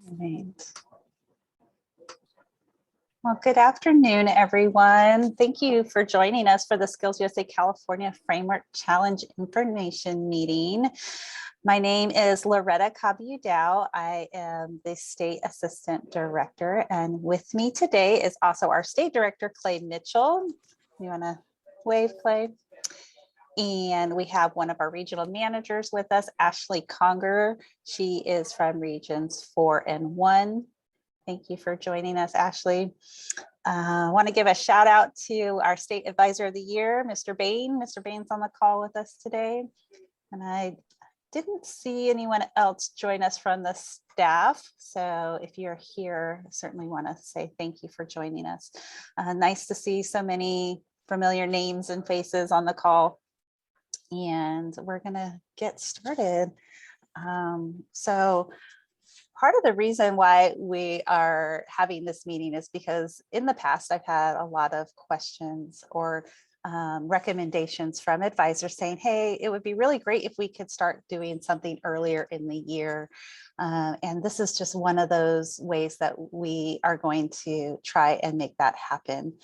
Right. Well, good afternoon, everyone. Thank you for joining us for the Skills USA California Framework Challenge Information Meeting. My name is Loretta Cabiudao. I am the State Assistant Director, and with me today is also our State Director, Clay Mitchell. You want to wave, Clay? And we have one of our regional managers with us, Ashley Conger. She is from Regions 4 and 1. Thank you for joining us, Ashley. I want to give a shout out to our State Advisor of the Year, Mr. Bain. Mr. Bain's on the call with us today. And I didn't see anyone else join us from the staff. So if you're here, I certainly want to say thank you for joining us. Nice to see so many familiar names and faces on the call. And we're going to get started. So part of the reason why we are having this meeting is because in the past, I've had a lot of questions or recommendations from advisors saying, hey, it would be really great if we could start doing something earlier in the year. And this is just one of those ways that we are going to try and make that happen.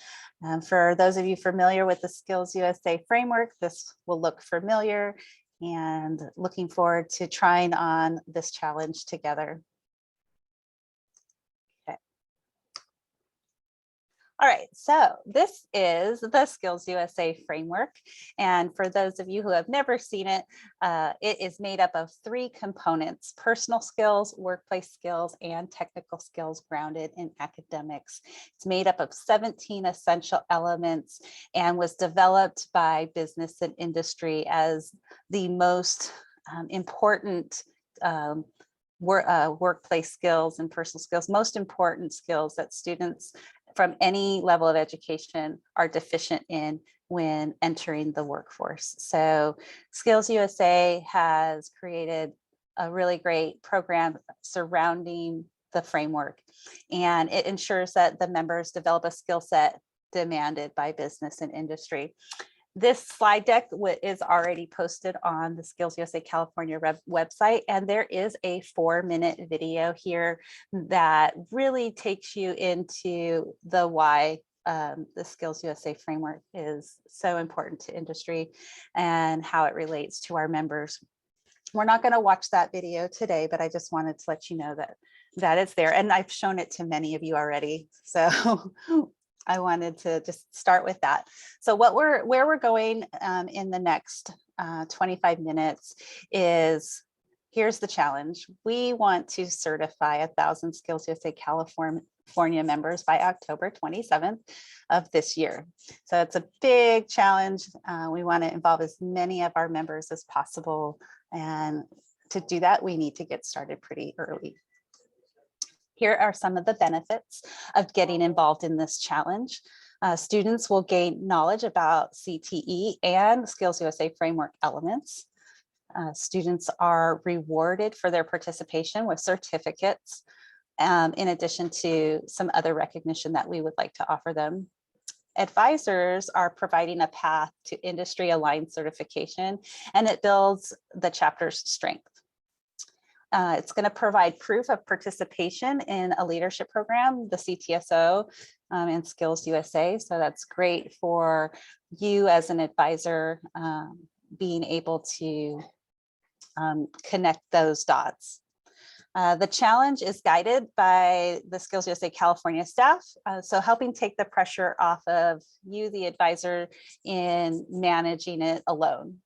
For those of you familiar with the Skills USA framework, this will look familiar, and looking forward to trying on this challenge together. All right, so this is the Skills USA framework. And for those of you who have never seen it, it is made up of 3 components: personal skills, workplace skills, and technical skills grounded in academics. It's made up of 17 essential elements and was developed by business and industry as the most important workplace skills and personal skills, most important skills that students from any level of education are deficient in when entering the workforce. So Skills USA has created a really great program surrounding the framework, and it ensures that the members develop a skill set demanded by business and industry. This slide deck is already posted on the Skills USA California website, and there is a 4-minute video here that really takes you into the why the Skills USA framework is so important to industry and how it relates to our members. We're not going to watch that video today, but I just wanted to let you know that that is there, and I've shown it to many of you already. So I wanted to just start with that. So where we're going in the next 25 minutes is, here's the challenge. We want to certify 1,000 Skills USA California members by October 27th of this year. So it's a big challenge. We want to involve as many of our members as possible. And to do that, we need to get started pretty early. Here are some of the benefits of getting involved in this challenge. Students will gain knowledge about CTE and Skills USA framework elements. Students are rewarded for their participation with certificates, in addition to some other recognition that we would like to offer them. Advisors are providing a path to industry-aligned certification, and it builds the chapter's strength. It's going to provide proof of participation in a leadership program, the CTSO, and Skills USA. So that's great for you as an advisor, being able to connect those dots. The challenge is guided by the Skills USA California staff, so helping take the pressure off of you, the advisor, in managing it alone.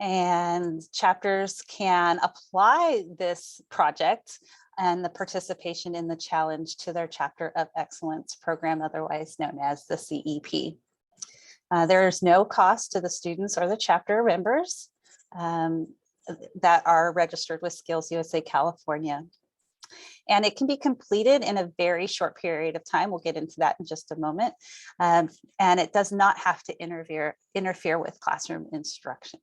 And chapters can apply this project and the participation in the challenge to their Chapter of Excellence program, otherwise known as the CEP. There is no cost to the students or the chapter members that are registered with Skills USA California. And it can be completed in a very short period of time. We'll get into that in just a moment. And it does not have to interfere with classroom instruction.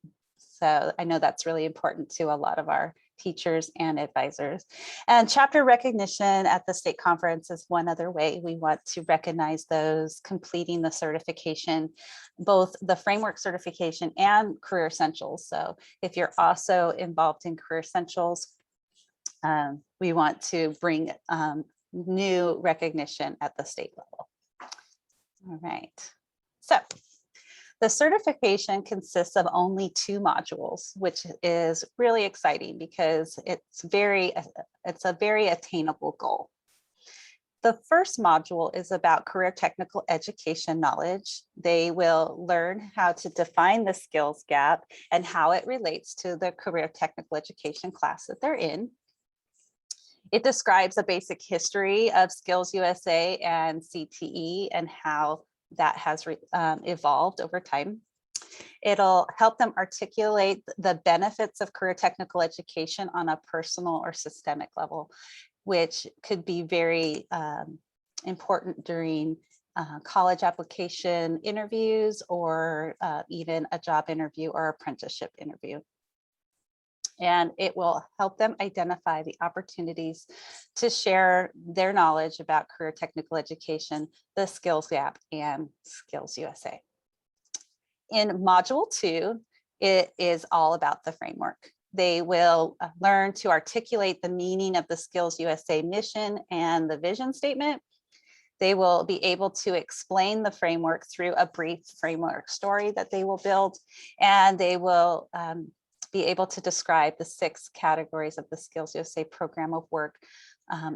So I know that's really important to a lot of our teachers and advisors. And chapter recognition at the state conference is one other way we want to recognize those completing the certification, both the framework certification and Career Essentials. So if you're also involved in Career Essentials, We want to bring new recognition at the state level. All right. So the certification consists of only 2 modules, which is really exciting because it's a very attainable goal. The first module is about career technical education knowledge. They will learn how to define the skills gap and how it relates to the career technical education class that they're in. It describes a basic history of Skills USA and CTE and how that has evolved over time. It'll help them articulate the benefits of career technical education on a personal or systemic level, which could be very important during college application interviews or even a job interview or apprenticeship interview. And it will help them identify the opportunities to share their knowledge about career technical education, the skills gap, and Skills USA. In module 2, it is all about the framework. They will learn to articulate the meaning of the Skills USA mission and the vision statement. They will be able to explain the framework through a brief framework story that they will build, and they will be able to describe the 6 categories of the Skills USA program of work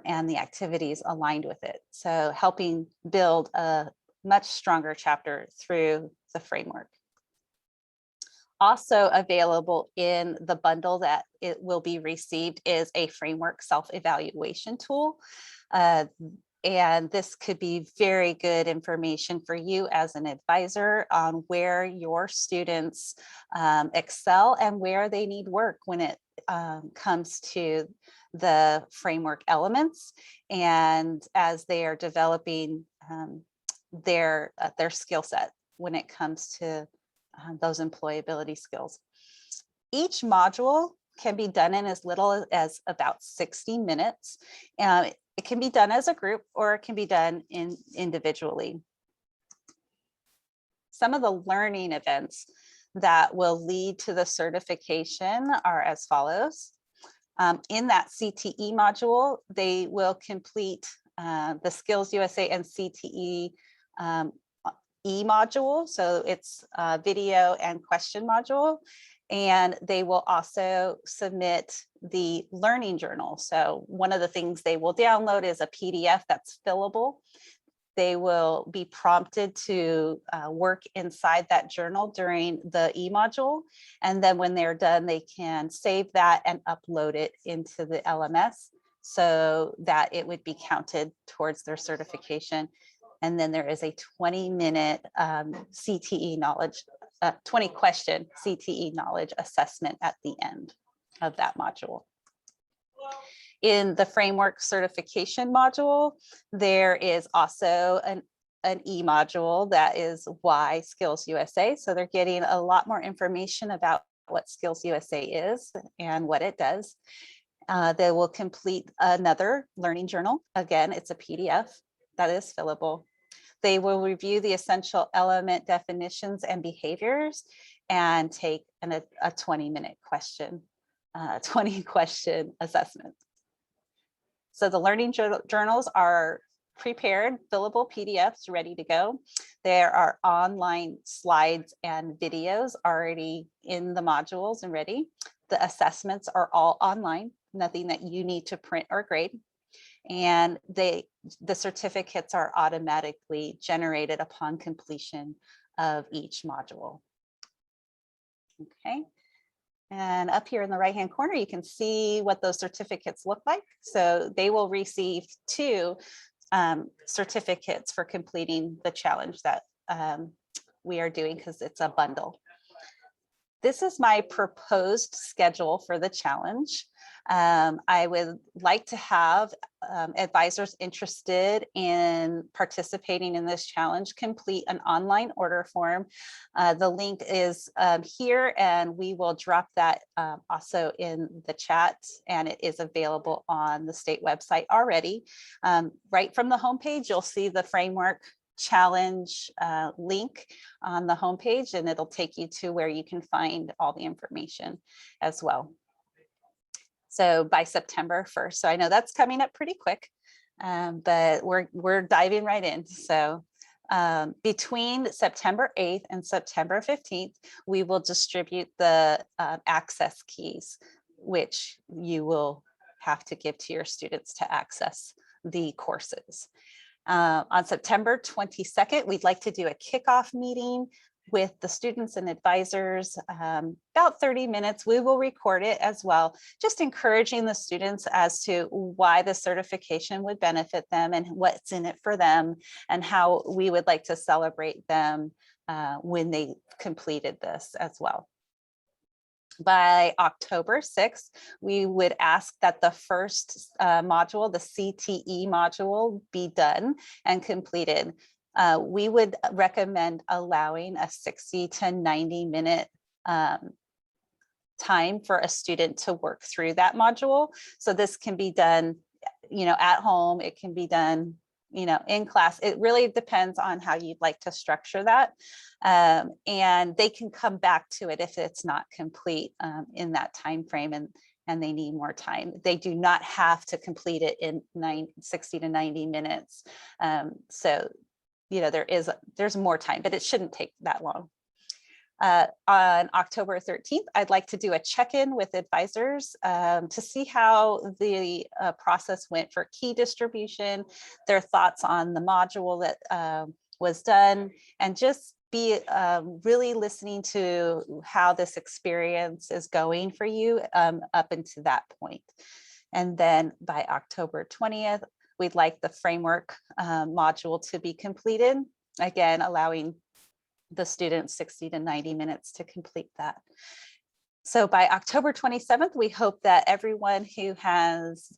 and the activities aligned with it. So helping build a much stronger chapter through the framework. Also available in the bundle that it will be received is a framework self-evaluation tool. And this could be very good information for you as an advisor on where your students excel and where they need work when it comes to the framework elements, and as they are developing their skill set when it comes to those employability skills. Each module can be done in as little as about 60 minutes. It can be done as a group or it can be done individually. Some of the learning events that will lead to the certification are as follows. In that CTE module, they will complete the Skills USA and CTE module. So it's a video and question module. And they will also submit the learning journal. So one of the things they will download is a PDF that's fillable. They will be prompted to work inside that journal during the e-module. And then when they're done, they can save that and upload it into the LMS so that it would be counted towards their certification. And then there is a 20-minute CTE knowledge, 20-question CTE knowledge assessment at the end of that module. In the framework certification module, there is also an e-module that is Why Skills USA. So they're getting a lot more information about what Skills USA is and what it does. They will complete another learning journal. Again, it's a PDF that is fillable. They will review the essential element definitions and behaviors and take a 20-minute question, 20-question assessment. So the learning journals are prepared, fillable PDFs ready to go. There are online slides and videos already in the modules and ready. The assessments are all online, nothing that you need to print or grade. And the certificates are automatically generated upon completion of each module. Okay. And up here in the right-hand corner, you can see what those certificates look like. So they will receive 2 certificates for completing the challenge that we are doing because it's a bundle. This is my proposed schedule for the challenge. I would like to have advisors interested in participating in this challenge complete an online order form. The link is here, and we will drop that also in the chat, and it is available on the state website already. Right from the homepage, you'll see the framework challenge link on the homepage, and it'll take you to where you can find all the information as well. So by September 1st. So I know that's coming up pretty quick, but we're diving right in. So between September 8th and September 15th, we will distribute the access keys, which you will have to give to your students to access the courses. On September 22nd, we'd like to do a kickoff meeting with the students and advisors, about 30 minutes. We will record it as well, just encouraging the students as to why the certification would benefit them and what's in it for them, and how we would like to celebrate them when they completed this as well. By October 6th, we would ask that the first module, the CTE module, be done and completed. We would recommend allowing a 60 to 90 minute time for a student to work through that module. So this can be done, at home. It can be done, in class. It really depends on how you'd like to structure that. And they can come back to it if it's not complete in that time frame and they need more time. They do not have to complete it in 60 to 90 minutes. So there's more time, but it shouldn't take that long. On October 13th, I'd like to do a check-in with advisors to see how the process went for key distribution, their thoughts on the module that was done, and just be really listening to how this experience is going for you up until that point. And then by October 20th, we'd like the framework module to be completed, again, allowing the students 60 to 90 minutes to complete that. So by October 27th, we hope that everyone who has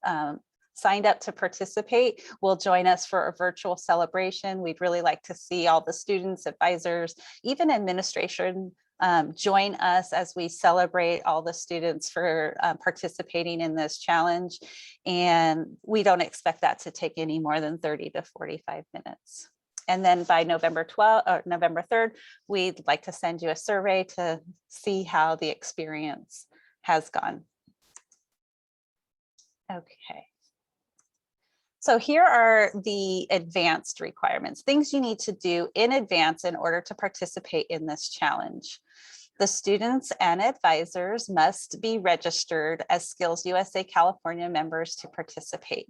signed up to participate will join us for a virtual celebration. We'd really like to see all the students, advisors, even administration join us as we celebrate all the students for participating in this challenge. And we don't expect that to take any more than 30 to 45 minutes. And then by November 12th or November 3rd, we'd like to send you a survey to see how the experience has gone. Okay. So here are the advanced requirements, things you need to do in advance in order to participate in this challenge. The students and advisors must be registered as Skills USA California members to participate.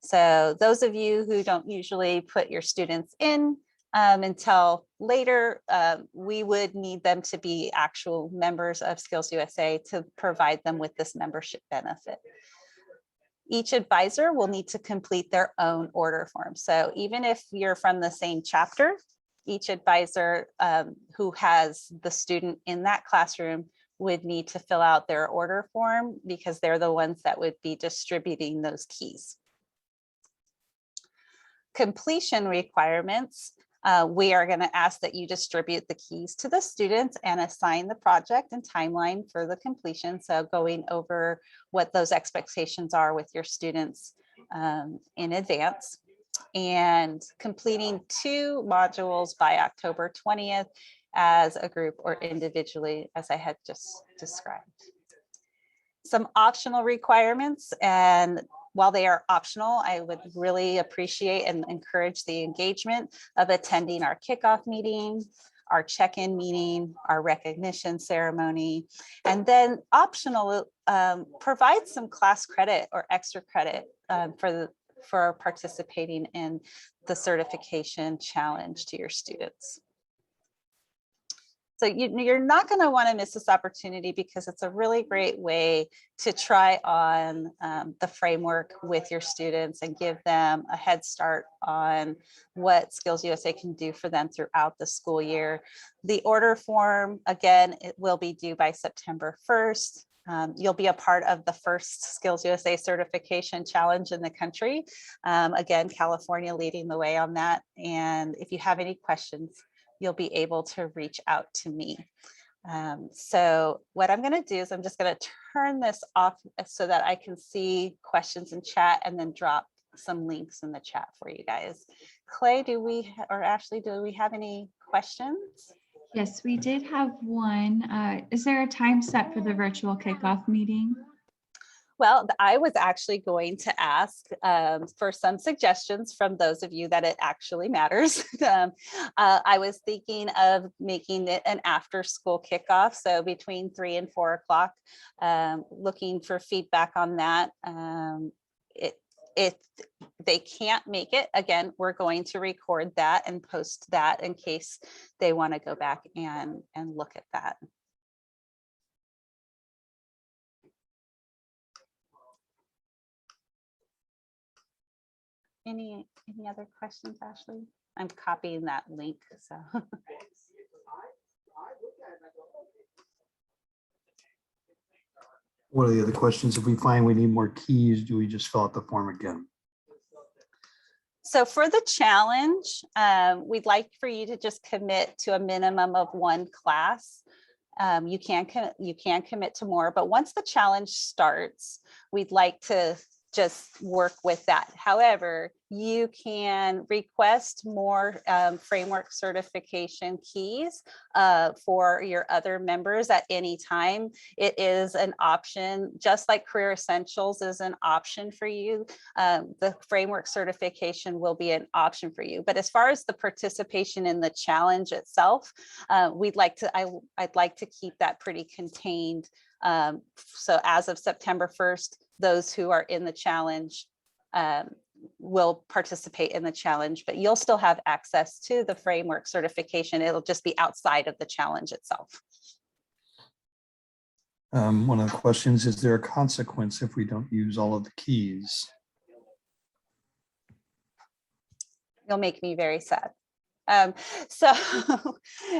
So those of you who don't usually put your students in until later, we would need them to be actual members of Skills USA to provide them with this membership benefit. Each advisor will need to complete their own order form. So even if you're from the same chapter, each advisor who has the student in that classroom would need to fill out their order form because they're the ones that would be distributing those keys. Completion requirements. We are going to ask that you distribute the keys to the students and assign the project and timeline for the completion. So going over what those expectations are with your students in advance, and completing 2 modules by October 20th as a group or individually, as I had just described. Some optional requirements, and while they are optional, I would really appreciate and encourage the engagement of attending our kickoff meeting, our check-in meeting, our recognition ceremony, and then optional, provide some class credit or extra credit for participating in the certification challenge to your students. So you're not going to want to miss this opportunity because it's a really great way to try on the framework with your students and give them a head start on what Skills USA can do for them throughout the school year. The order form, again, it will be due by September 1st. You'll be a part of the first Skills USA certification challenge in the country. Again, California leading the way on that. And if you have any questions, you'll be able to reach out to me. So what I'm going to do is I'm just going to turn this off so that I can see questions in chat and then drop some links in the chat for you guys. Clay, or Ashley, do we have any questions? Yes, we did have one. Is there a time set for the virtual kickoff meeting? Well, I was actually going to ask for some suggestions from those of you that it actually matters. I was thinking of making it an after school kickoff, so between 3 and 4 o'clock, looking for feedback on that. If they can't make it, again, we're going to record that and post that in case they want to go back and look at that. Any other questions, Ashley? I'm copying that link, so. What are the other questions? If we find we need more keys, do we just fill out the form again? So for the challenge, we'd like for you to just commit to a minimum of 1 class. You can commit to more, but once the challenge starts, we'd like to just work with that. However, you can request more framework certification keys for your other members at any time. It is an option, just like Career Essentials is an option for you. The framework certification will be an option for you. But as far as the participation in the challenge itself, I'd like to keep that pretty contained. So as of September 1st, those who are in the challenge will participate in the challenge, but you'll still have access to the framework certification. It'll just be outside of the challenge itself. One of the questions, is there a consequence if we don't use all of the keys? You'll make me very sad. So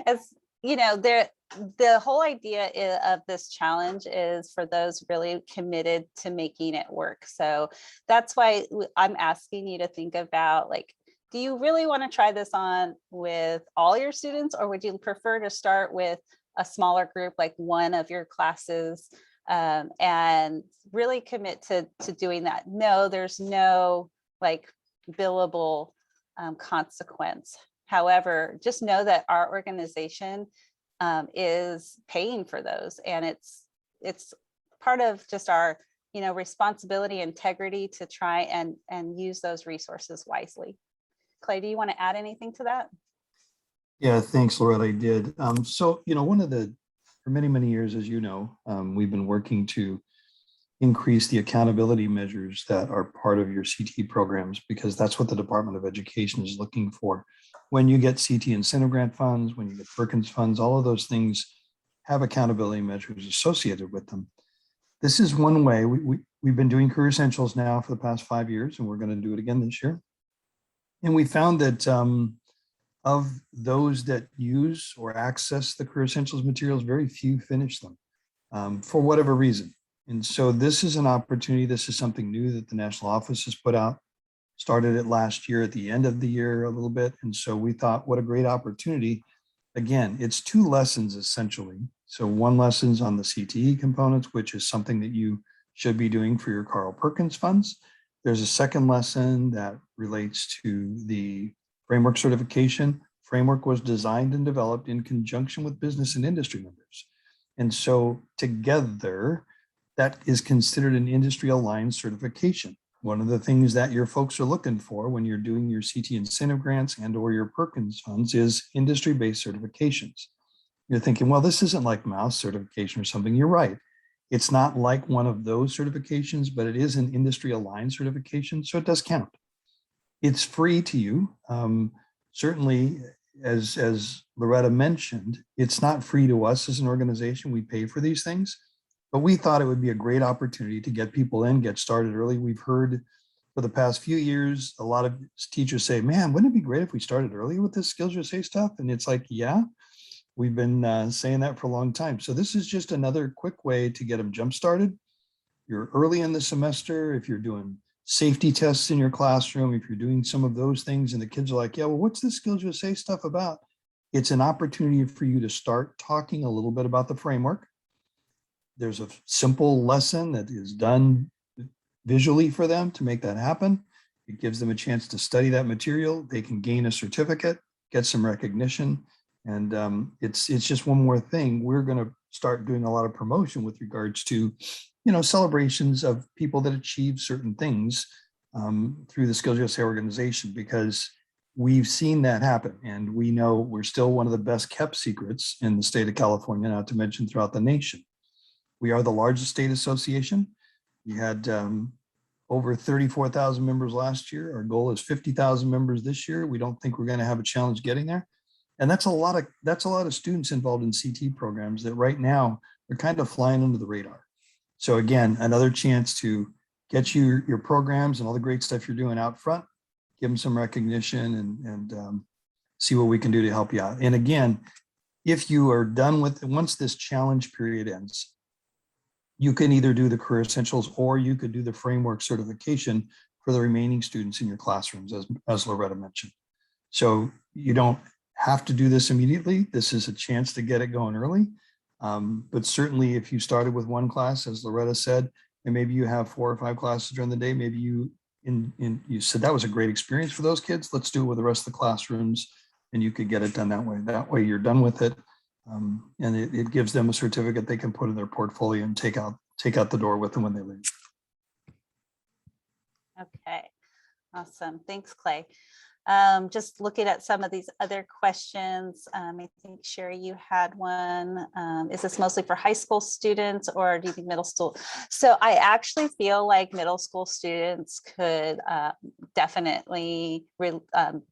as you know, the whole idea of this challenge is for those really committed to making it work. So that's why I'm asking you to think about, like, do you really want to try this on with all your students, or would you prefer to start with a smaller group, like one of your classes, and really commit to doing that? No, there's no like billable consequence. However, just know that our organization is paying for those, and it's part of just our responsibility, integrity to try and use those resources wisely. Clay, do you want to add anything to that? Yeah, thanks, Loretta. I did. So, for many, many years, as you know, we've been working to increase the accountability measures that are part of your CTE programs, because that's what the Department of Education is looking for. When you get CTE incentive grant funds, when you get Perkins funds, all of those things have accountability measures associated with them. This is one way. We've been doing Career Essentials now for the past 5 years, and we're going to do it again this year. And we found that of those that use or access the Career Essentials materials, very few finish them for whatever reason. And so this is an opportunity. This is something new that the national office has put out. Started it last year at the end of the year a little bit. And so we thought, what a great opportunity. Again, it's 2 lessons essentially. So 1 lesson's on the CTE components, which is something that you should be doing for your Carl Perkins funds. There's a 2nd lesson that relates to the framework certification. Framework was designed and developed in conjunction with business and industry members. And so together, that is considered an industry aligned certification. One of the things that your folks are looking for when you're doing your CTE incentive grants and or your Perkins funds is industry-based certifications. You're thinking, well, this isn't like Mouse certification or something. You're right. It's not like one of those certifications, but it is an industry aligned certification. So it does count. It's free to you. Certainly, as Loretta mentioned, it's not free to us as an organization. We pay for these things. But we thought it would be a great opportunity to get people in, get started early. We've heard for the past few years, a lot of teachers say, man, wouldn't it be great if we started early with this Skills USA stuff? And it's like, yeah, we've been saying that for a long time. So this is just another quick way to get them jump started. You're early in the semester. If you're doing safety tests in your classroom, if you're doing some of those things and the kids are like, yeah, well, what's this Skills USA stuff about? It's an opportunity for you to start talking a little bit about the framework. There's a simple lesson that is done visually for them to make that happen. It gives them a chance to study that material. They can gain a certificate, get some recognition. And it's just one more thing. We're going to start doing a lot of promotion with regards to celebrations of people that achieve certain things through the Skills USA organization, because we've seen that happen. And we know we're still one of the best kept secrets in the state of California, not to mention throughout the nation. We are the largest state association. We had over 34,000 members last year. Our goal is 50,000 members this year. We don't think we're going to have a challenge getting there. And that's a lot of students involved in CT programs that right now are kind of flying under the radar. So again, another chance to get your programs and all the great stuff you're doing out front, give them some recognition and see what we can do to help you out. And again, if you are done with, once this challenge period ends, you can either do the Career Essentials or you could do the framework certification for the remaining students in your classrooms, as Loretta mentioned. So you don't have to do this immediately. This is a chance to get it going early. But certainly if you started with one class, as Loretta said, and maybe you have 4 or 5 classes during the day, maybe you said that was a great experience for those kids. Let's do it with the rest of the classrooms, and you could get it done that way. That way you're done with it. And it gives them a certificate they can put in their portfolio and take out the door with them when they leave. Okay, awesome. Thanks, Clay. Just looking at some of these other questions. I think Sherry, you had one. Is this mostly for high school students or do you think middle school? So I actually feel like middle school students could definitely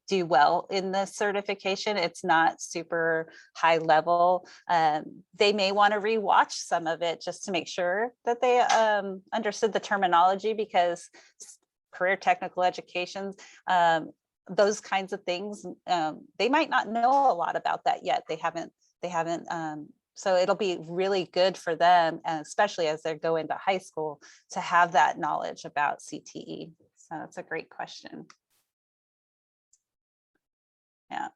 do well in this certification. It's not super high level. They may want to rewatch some of it just to make sure that they understood the terminology, because career technical education, those kinds of things, they might not know a lot about that yet. They haven't, so it'll be really good for them, and especially as they go into high school, to have that knowledge about CTE. So that's a great question. Yeah.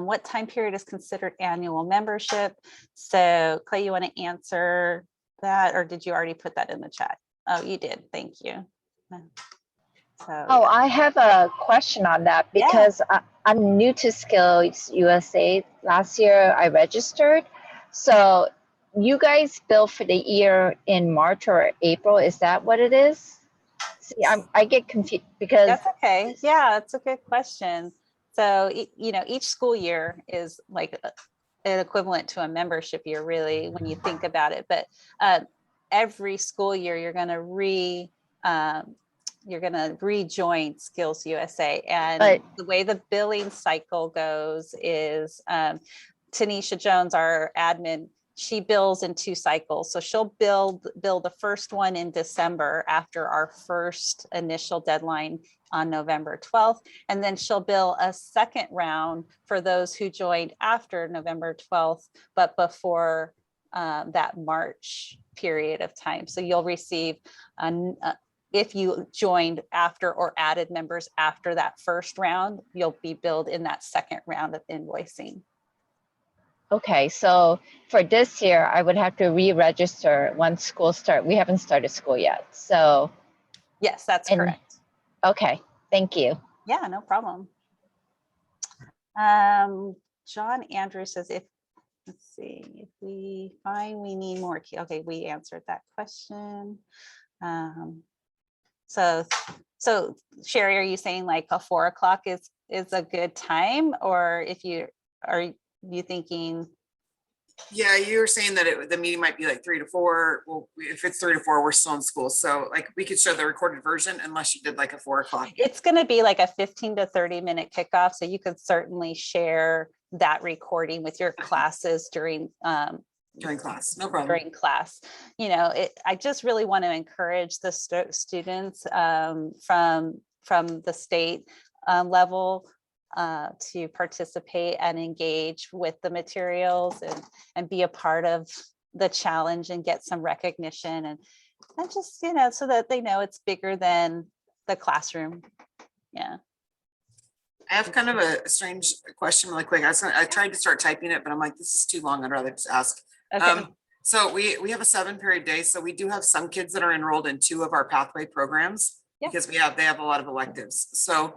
What time period is considered annual membership? So Clay, you want to answer that, or did you already put that in the chat? Oh, you did. Thank you. So, oh, I have a question on that, because I'm new to Skills USA. Last year I registered. So you guys bill for the year in March or April. Is that what it is? See, I get confused because that's okay. Yeah, that's a good question. So, each school year is like an equivalent to a membership year, really, when you think about it. But every school year, you're going to rejoin Skills USA. And the way the billing cycle goes is Tanisha Jones, our admin, she bills in 2 cycles. So she'll bill the first one in December after our first initial deadline on November 12th. And then she'll bill a second round for those who joined after November 12th, but before that March period of time. So you'll receive if you joined after or added members after that first round, you'll be billed in that second round of invoicing. Okay, so for this year, I would have to re-register once school starts. We haven't started school yet, so. Yes, that's correct. Okay, thank you. Yeah, no problem. John Andrew says, let's see, if we find we need more, okay, we answered that question. So Sherry, are you saying like a 4 o'clock is a good time, or are you thinking? Yeah, you were saying that the meeting might be like 3 to 4. Well, if it's 3 to 4, we're still in school. So like we could show the recorded version unless you did like a 4 o'clock. It's going to be like a 15 to 30 minute kickoff. So you could certainly share that recording with your classes during class, no problem. During class. I just really want to encourage the students from the state level to participate and engage with the materials and be a part of the challenge and get some recognition and just, so that they know it's bigger than the classroom. Yeah. I have kind of a strange question really quick. I tried to start typing it, but I'm like, this is too long. I'd rather just ask. Okay. So we have a 7-period day. So we do have some kids that are enrolled in 2 of our pathway programs because they have a lot of electives. So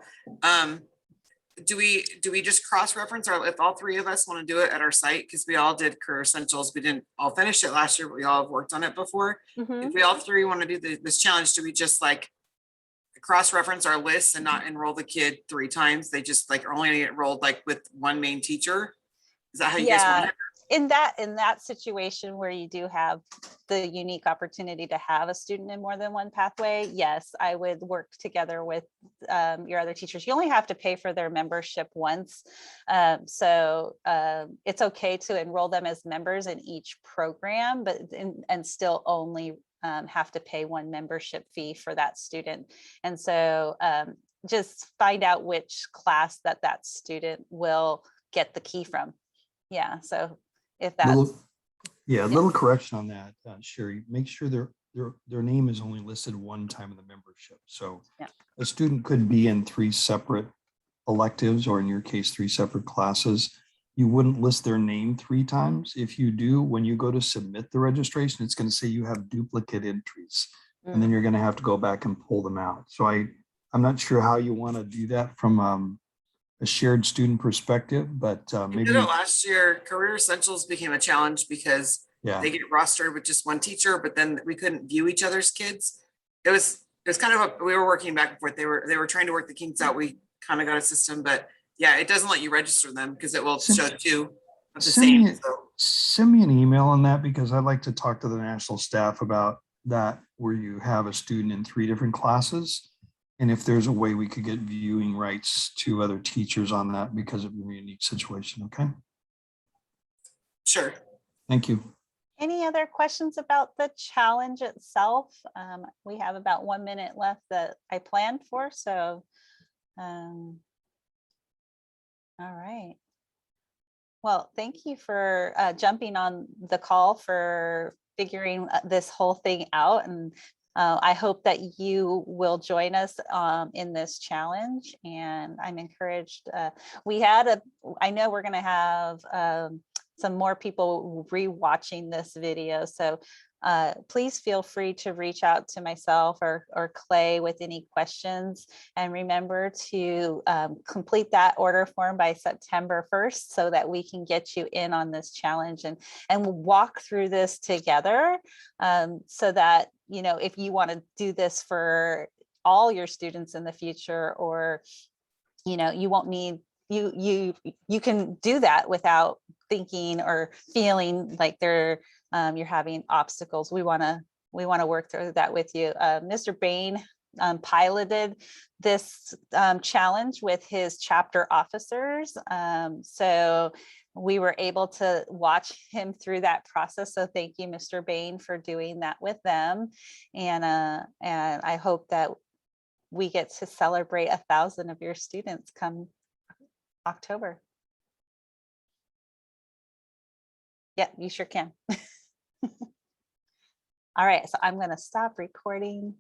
do we just cross-reference, or if all three of us want to do it at our site? Because we all did Career Essentials. We didn't all finish it last year, but we all have worked on it before. Mhm. If we all three want to do this challenge, do we just like cross-reference our lists and not enroll the kid 3 times? They just like are only gonna get enrolled like with one main teacher? Is that how you guys want Yeah, it? in that situation where you do have the unique opportunity to have a student in more than one pathway, yes, I would work together with your other teachers. You only have to pay for their membership once. So it's okay to enroll them as members in each program, but and still only have to pay one membership fee for that student. And so just find out which class that student will get the key from. Yeah, so if Little, that's, yeah, a little correction on that, Sherry. Make sure their name is only listed one time in the membership. So Yeah. a student could be in 3 separate electives, or in your case, 3 separate classes. You wouldn't list their name 3 times. If you do, when you go to submit the registration, it's going to say you have duplicate entries, and then you're going to have to go back and pull them out. So I'm not sure how you want to do that from a shared student perspective, but We maybe, did it last year. Career Essentials became a challenge because yeah. they get rostered with just one teacher, but then we couldn't view each other's kids. It was kind of we were working back and forth. They were trying to work the kinks out. We kind of got a system, but yeah, it doesn't let you register them because it will show 2 of the same. So Send me an email on that, because I'd like to talk to the national staff about that, where you have a student in 3 different classes. And if there's a way we could get viewing rights to other teachers on that because of your unique situation. Okay. sure. Thank you. any other questions about the challenge itself? We have about 1 minute left that I planned for, so. All right. Well, thank you for jumping on the call, for figuring this whole thing out. And I hope that you will join us in this challenge. And I'm encouraged. I know we're going to have some more people re-watching this video. So please feel free to reach out to myself or Clay with any questions. And remember to complete that order form by September 1st so that we can get you in on this challenge and we'll walk through this together, so that, you know, if you want to do this for all your students in the future, or, you know, you won't need, you can do that without thinking or feeling like you're having obstacles. We want to work through that with you. Mr. Bain piloted this challenge with his chapter officers. So we were able to watch him through that process. So thank you, Mr. Bain, for doing that with them. And I hope that we get to celebrate 1,000 of your students come October. Yeah, you sure can. All right, so I'm going to stop recording.